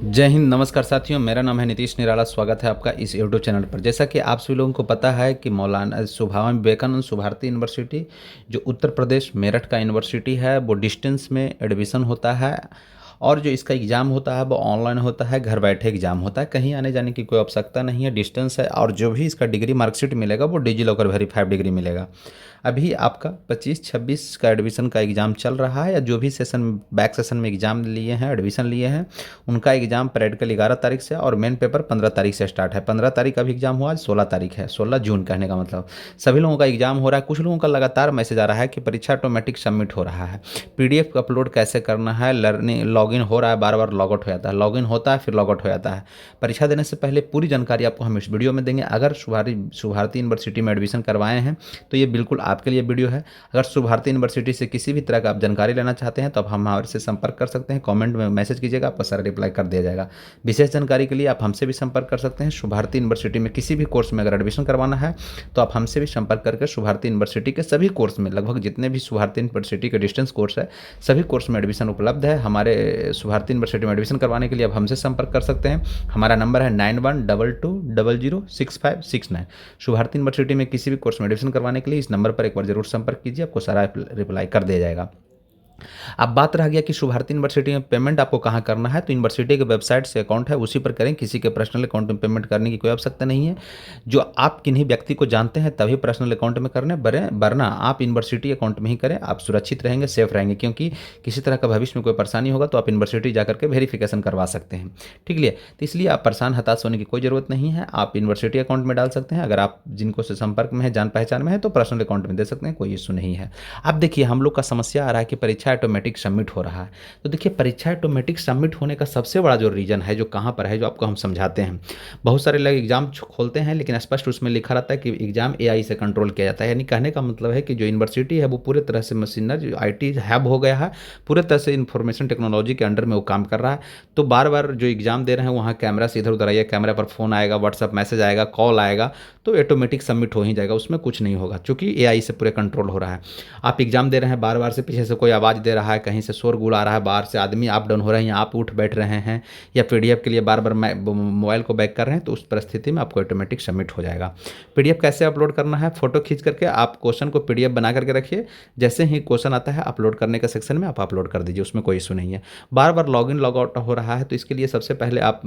जय हिंद, नमस्कार साथियों। मेरा नाम है नीतीश निराला। स्वागत है आपका इस यूट्यूब चैनल पर। जैसा कि आप सभी लोगों को पता है कि मौलाना स्वामी विवेकानंद भारती यूनिवर्सिटी जो उत्तर प्रदेश मेरठ का यूनिवर्सिटी है वो डिस्टेंस में एडमिशन होता है। और जो इसका एग्ज़ाम होता है वो ऑनलाइन होता है, घर बैठे एग्ज़ाम होता है, कहीं आने जाने की कोई आवश्यकता नहीं है, डिस्टेंस है। और जो भी इसका डिग्री मार्कशीट मिलेगा वो डिजी लॉकर वेरीफाइड डिग्री मिलेगा। अभी आपका 25-26 का एडमिशन का एग्ज़ाम चल रहा है, या जो भी सेशन बैक सेशन में एग्ज़ाम लिए हैं, एडमिशन लिए हैं, उनका एग्ज़ाम प्रैक्टिकल 11 तारीख से और मेन पेपर 15 तारीख से स्टार्ट है। 15 तारीख का भी एग्ज़ाम हुआ, आज 16 तारीख है, 16 जून कहने का मतलब सभी लोगों का एग्ज़ाम हो रहा है। कुछ लोगों का लगातार मैसेज आ रहा है कि परीक्षा ऑटोमेटिक सबमिट हो रहा है, पीडीएफ अपलोड कैसे करना है, लर्निंग लॉगिन हो रहा है, बार बार लॉगआउट हो जाता है, लॉगिन होता है फिर लॉगआउट हो जाता है। परीक्षा देने से पहले पूरी जानकारी आपको हम इस वीडियो में देंगे। अगर भारती यूनिवर्सिटी में एडमिशन करवाए हैं तो ये बिल्कुल आपके लिए वीडियो है। अगर भारती यूनिवर्सिटी से किसी भी तरह का आप जानकारी लेना चाहते हैं तो आप हमारे से संपर्क कर सकते हैं। कमेंट में मैसेज कीजिएगा, आपका सारा रिप्लाई कर दिया जाएगा। विशेष जानकारी के लिए आप हमसे भी संपर्क कर सकते हैं। भारती यूनिवर्सिटी में किसी भी कोर्स में अगर एडमिशन करवाना है तो आप हमसे भी संपर्क करके भारती यूनिवर्सिटी के सभी कोर्स में, लगभग जितने भी भारती यूनिवर्सिटी के डिस्टेंस कोर्स है, सभी कोर्स में एडमिशन उपलब्ध है। हमारे भारती यूनिवर्सिटी में एडमिशन करवाने के लिए आप हमसे संपर्क कर सकते हैं। हमारा नंबर है 9122006569। भारती यूनिवर्सिटी में किसी भी कोर्स में एडमिशन करवाने के लिए इस नंबर पर एक बार जरूर संपर्क कीजिए, आपको सारा रिप्लाई कर दिया जाएगा। अब बात रह गया कि भारती यूनिवर्सिटी में पेमेंट आपको कहाँ करना है, तो यूनिवर्सिटी के वेबसाइट से अकाउंट है उसी पर करें। किसी के पर्सनल अकाउंट में पेमेंट करने की कोई आवश्यकता नहीं है। जो आप किन्हीं व्यक्ति को जानते हैं तभी पर्सनल अकाउंट में करने, वरना आप यूनिवर्सिटी अकाउंट में ही करें। आप सुरक्षित रहेंगे, सेफ रहेंगे, क्योंकि किसी तरह का भविष्य में कोई परेशानी होगा तो आप यूनिवर्सिटी जाकर के वेरिफिकेशन करवा सकते हैं। ठीक है, तो इसलिए आप परेशान हताश होने की कोई ज़रूरत नहीं है। आप यूनिवर्सिटी अकाउंट में डाल सकते हैं। अगर आप जिनको से संपर्क में है, जान पहचान में है, तो पर्सनल अकाउंट में दे सकते हैं, कोई इशू नहीं है। अब देखिए, हम लोग का समस्या आ रहा है कि परीक्षा ऑटोमेटिक सबमिट हो रहा है। तो देखिए, परीक्षा ऑटोमेटिक सबमिट होने का सबसे बड़ा जो रीज़न है, जो कहाँ पर है, जो आपको हम समझाते हैं। बहुत सारे लोग एग्जाम खोलते हैं लेकिन स्पष्ट उसमें लिखा रहता है कि एग्जाम एआई से कंट्रोल किया जाता है। यानी कहने का मतलब है कि जो यूनिवर्सिटी है वो पूरे तरह से मशीनरी आईटी हब हो गया है, पूरे तरह से इंफॉर्मेशन टेक्नोलॉजी के अंडर में वो काम कर रहा है। तो बार बार जो एग्जाम दे रहे हैं वहाँ कैमरा से इधर उधर आइए, कैमरा पर फोन आएगा, व्हाट्सअप मैसेज आएगा, कॉल आएगा, तो ऑटोमेटिक सबमिट हो ही जाएगा, उसमें कुछ नहीं होगा, क्योंकि एआई से पूरे कंट्रोल हो रहा है। आप एग्जाम दे रहे हैं, बार बार से पीछे से कोई आवाज़ दे रहा है, कहीं से शोरगुल आ रहा है, बाहर से आदमी अप डाउन हो रहे हैं, आप उठ बैठ रहे हैं, या पीडीएफ के लिए बार बार मोबाइल को बैक कर रहे हैं, तो उस परिस्थिति में आपको ऑटोमेटिक सबमिट हो जाएगा। पीडीएफ कैसे अपलोड करना है, फोटो खींच करके आप क्वेश्चन को पीडीएफ बना करके रखिए। जैसे ही क्वेश्चन आता है अपलोड करने का सेक्शन में आप अपलोड कर दीजिए, उसमें कोई इशू नहीं है। बार बार लॉगिन लॉग आउट हो रहा है, तो इसके लिए सबसे पहले आप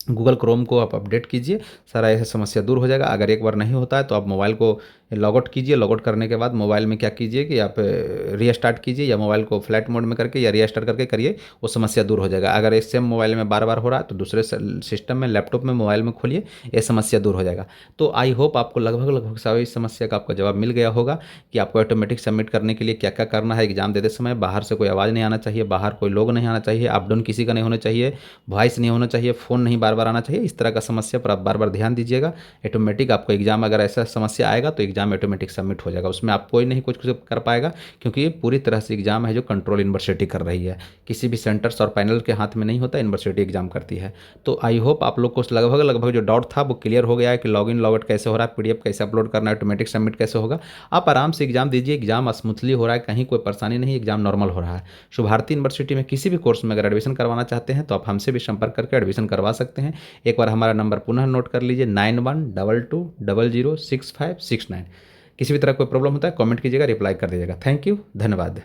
गूगल क्रोम को आप अपडेट कीजिए, सारा ऐसा समस्या दूर हो जाएगा। अगर एक बार नहीं होता है तो आप मोबाइल को लॉग आउट कीजिए। लॉग आउट करने के बाद मोबाइल में क्या कीजिए कि आप रीस्टार्ट कीजिए, या मोबाइल को फ्लाइट मोड में करके या रीस्टार्ट करके करिए, वो समस्या दूर हो जाएगा। अगर इस सेम मोबाइल में बार बार हो रहा है तो दूसरे सिस्टम में, लैपटॉप में, मोबाइल में खोलिए, ये समस्या दूर हो जाएगा। तो आई होप आपको लगभग सभी समस्या का आपका जवाब मिल गया होगा कि आपको ऑटोमेटिक सबमिट करने के लिए क्या क्या करना है। एग्जाम देते समय बाहर से कोई आवाज़ नहीं आना चाहिए, बाहर कोई लोग नहीं आना चाहिए, अप डाउन किसी का नहीं होना चाहिए, वॉइस नहीं होना चाहिए, फ़ोन नहीं बार बार आना चाहिए। इस तरह का समस्या पर आप बार बार ध्यान दीजिएगा। ऑटोमेटिक आपको एग्जाम, अगर ऐसा समस्या आएगा तो एग्जाम ऑटोमेटिक सबमिट हो जाएगा, उसमें आप कोई नहीं कुछ कर पाएगा, क्योंकि ये पूरी तरह से एग्जाम है जो कंट्रोल यूनिवर्सिटी कर रही है। किसी भी सेंटर्स और पैनल के हाथ में नहीं होता, यूनिवर्सिटी एग्जाम करती है। तो आई होप आप लोग को लगभग जो डाउट था वो क्लियर हो गया है कि लॉगिन लॉगआउट कैसे हो रहा है, पीडीएफ कैसे अपलोड करना है, ऑटोमेटिक सबमिट कैसे होगा। आप आराम से एग्जाम दीजिए, एग्जाम स्मूथली हो रहा है, कहीं कोई परेशानी नहीं, एग्जाम नॉर्मल हो रहा है। भारती यूनिवर्सिटी में किसी भी कोर्स में अगर एडमिशन करवाना चाहते हैं तो आप हमसे भी संपर्क करके एडमिशन करवा सकते हैं। एक बार हमारा नंबर पुनः नोट कर लीजिए, 9122006569। किसी भी तरह कोई प्रॉब्लम होता है कमेंट कीजिएगा, रिप्लाई कर दीजिएगा। थैंक यू, धन्यवाद।